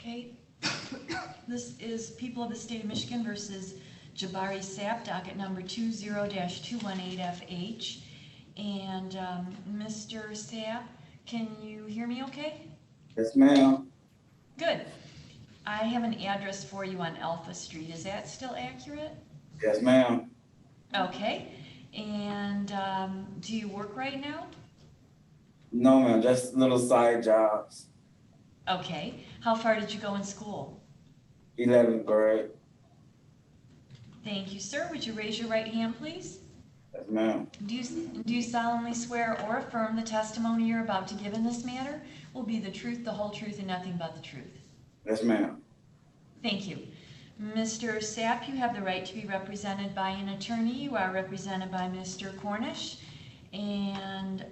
Okay, this is People of the State of Michigan versus Jabari Sapp, docket number 20-218FH. And Mr. Sapp, can you hear me okay? Yes, ma'am. Good. I have an address for you on Alpha Street. Is that still accurate? Yes, ma'am. Okay. And do you work right now? No, ma'am. Just little side jobs. Okay. How far did you go in school? 11th grade. Thank you, sir. Would you raise your right hand, please? Yes, ma'am. Do you solemnly swear or affirm the testimony you're about to give in this matter will be the truth, the whole truth, and nothing but the truth? Yes, ma'am. Thank you. Mr. Sapp, you have the right to be represented by an attorney. You are represented by Mr. Cornish. And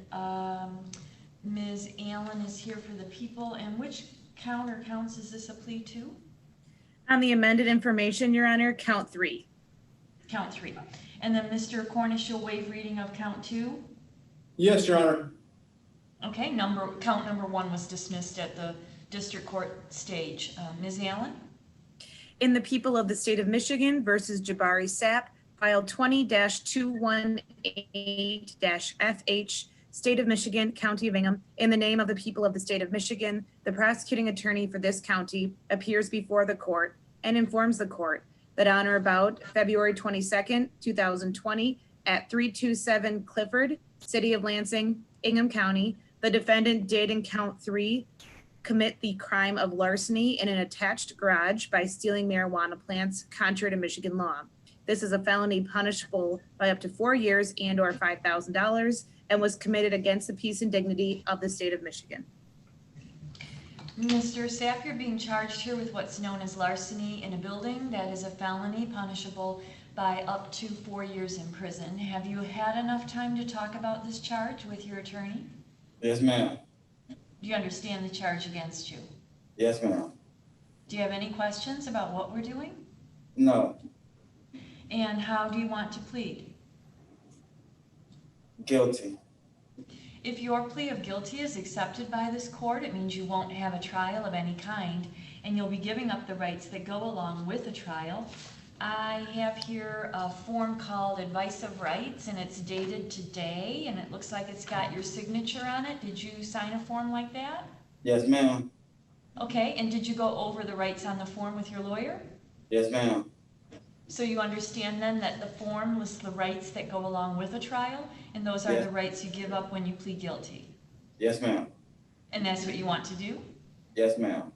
Ms. Allen is here for the people. And which count or counts is this a plea to? On the amended information, Your Honor, count 3. Count 3. And then Mr. Cornish, you'll waive reading of count 2? Yes, Your Honor. Okay, count number 1 was dismissed at the district court stage. Ms. Allen? In the People of the State of Michigan versus Jabari Sapp, file 20-218-FH, State of Michigan, County of Ingham, in the name of the people of the State of Michigan, the prosecuting attorney for this county appears before the court and informs the court that on or about February 22nd, 2020, at 327 Clifford, City of Lansing, Ingham County, the defendant did in count 3 commit the crime of larceny in an attached garage by stealing marijuana plants contrary to Michigan law. This is a felony punishable by up to 4 years and or $5,000 and was committed against the peace and dignity of the state of Michigan. Mr. Sapp, you're being charged here with what's known as larceny in a building. That is a felony punishable by up to 4 years in prison. Have you had enough time to talk about this charge with your attorney? Yes, ma'am. Do you understand the charge against you? Yes, ma'am. Do you have any questions about what we're doing? No. And how do you want to plead? Guilty. If your plea of guilty is accepted by this court, it means you won't have a trial of any kind, and you'll be giving up the rights that go along with a trial. I have here a form called Advice of Rights, and it's dated today, and it looks like it's got your signature on it. Did you sign a form like that? Yes, ma'am. Okay, and did you go over the rights on the form with your lawyer? Yes, ma'am. So you understand then that the form lists the rights that go along with a trial, and those are Yes. the rights you give up when you plead guilty. Yes, ma'am. And that's what you want to do? Yes, ma'am.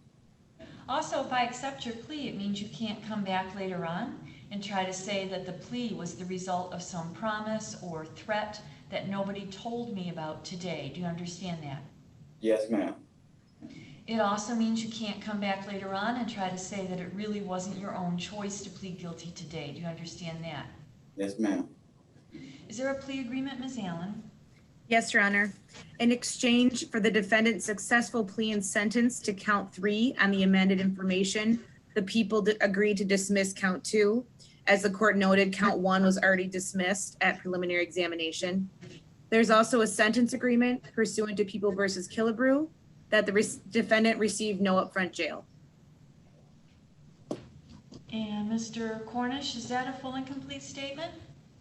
Also, if I accept your plea, it means you can't come back later on and try to say that the plea was the result of some promise or threat that nobody told me about today. Do you understand that? Yes, ma'am. It also means you can't come back later on and try to say that it really wasn't your own choice to plead guilty today. Do you understand that? Yes, ma'am. Is there a plea agreement, Ms. Allen? Yes, Your Honor. In exchange for the defendant's successful plea and sentence to count 3 on the amended information, the people agreed to dismiss count 2. As the court noted, count 1 was already dismissed at preliminary examination. There's also a sentence agreement pursuant to People versus Killebrew that the defendant received no upfront jail. And Mr. Cornish, is that a full and complete statement?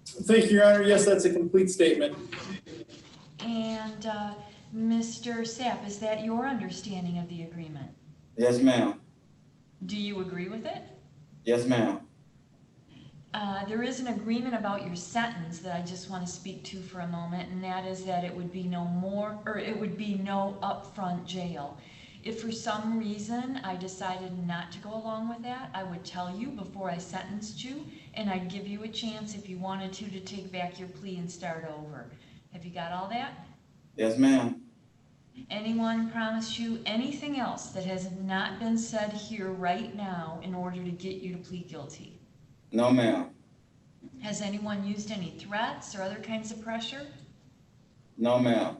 Thank you, Your Honor. Yes, that's a complete statement. And Mr. Sapp, is that your understanding of the agreement? Yes, ma'am. Do you agree with it? Yes, ma'am. There is an agreement about your sentence that I just want to speak to for a moment, and that is that it would be no upfront jail. If for some reason I decided not to go along with that, I would tell you before I sentenced you, and I'd give you a chance if you wanted to take back your plea and start over. Have you got all that? Yes, ma'am. Anyone promise you anything else that has not been said here right now in order to get you to plead guilty? No, ma'am. Has anyone used any threats or other kinds of pressure? No, ma'am.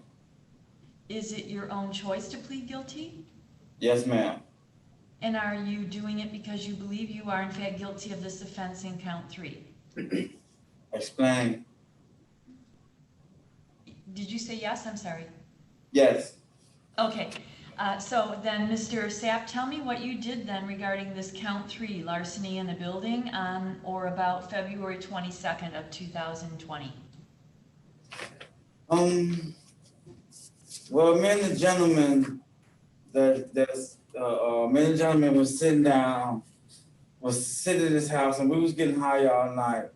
Is it your own choice to plead guilty? Yes, ma'am. And are you doing it because you believe you are in fact guilty of this offense in count 3? Explain. Did you say yes? I'm sorry. Yes. Okay. So then, Mr. Sapp, tell me what you did then regarding this count 3 larceny in the building on or about February 22nd of 2020. Well, me and the gentleman me and the gentleman was sitting at his house, and we was getting high all night,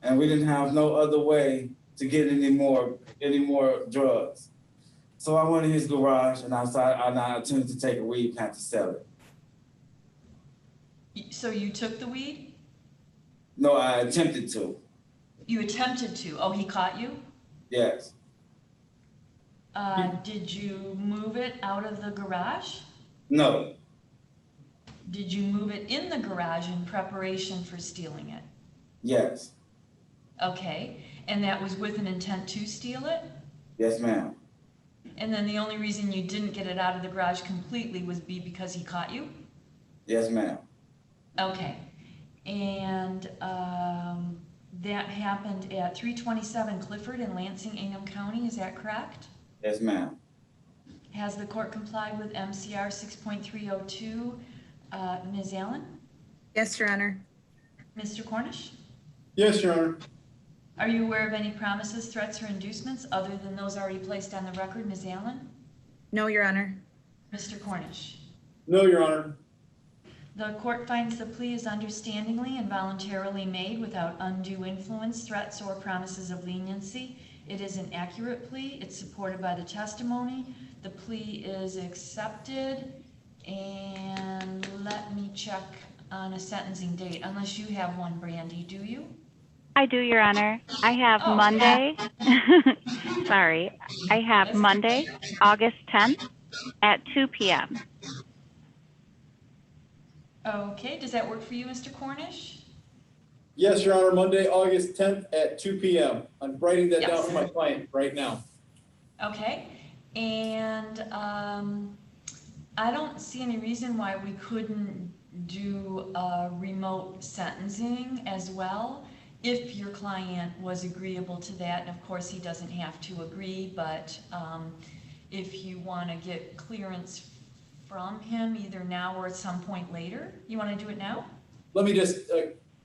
and we didn't have no other way to get any more drugs. So I went in his garage, and I attempted to take a weed and had to sell it. So you took the weed? No, I attempted to. You attempted to. Oh, he caught you? Yes. Did you move it out of the garage? No. Did you move it in the garage in preparation for stealing it? Yes. Okay, and that was with an intent to steal it? Yes, ma'am. And then the only reason you didn't get it out of the garage completely was because he caught you? Yes, ma'am. Okay, and that happened at 327 Clifford in Lansing, Ingham County, is that correct? Yes, ma'am. Has the court complied with MCR 6.302? Ms. Allen? Yes, Your Honor. Mr. Cornish? Yes, Your Honor. Are you aware of any promises, threats, or inducements other than those already placed on the record, Ms. Allen? No, Your Honor. Mr. Cornish? No, Your Honor. The court finds the plea is understandingly and voluntarily made without undue influence, threats, or promises of leniency. It is an accurate plea. It's supported by the testimony. The plea is accepted. And let me check on a sentencing date, unless you have one, Brandy, do you? I do, Your Honor. I have Oh. Monday. Sorry. I have Monday, August 10th at 2 p.m. Okay, does that work for you, Mr. Cornish? Yes, Your Honor, Monday, August 10th at 2 p.m. I'm writing that down Yes. for my client right now. Okay, and I don't see any reason why we couldn't do a remote sentencing as well, if your client was agreeable to that. And of course, he doesn't have to agree, but if you want to get clearance from him either now or at some point later, you want to do it now? Let me just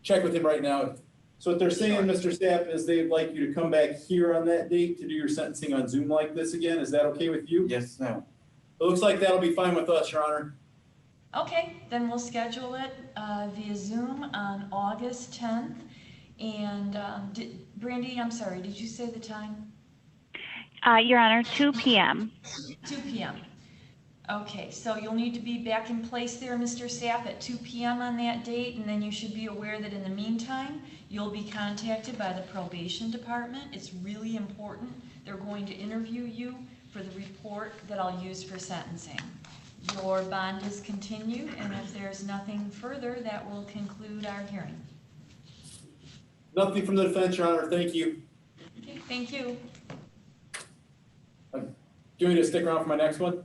check with him right now. So what they're saying, Sure. Mr. Sapp, is they'd like you to come back here on that date to do your sentencing on Zoom like this again. Is that okay with you? Yes, ma'am. It looks like that'll be fine with us, Your Honor. Okay, then we'll schedule it via Zoom on August 10th. And Brandy, I'm sorry, did you say the time? Your Honor, 2 p.m. 2 p.m. Okay, so you'll need to be back in place there, Mr. Sapp, at 2 p.m. on that date, and then you should be aware that in the meantime, you'll be contacted by the probation department. It's really important. They're going to interview you for the report that I'll use for sentencing. Your bond is continued, and if there's nothing further, that will conclude our hearing. Nothing from the defense, Your Honor. Thank you. Okay, thank you. Do you want me to stick around for my next one?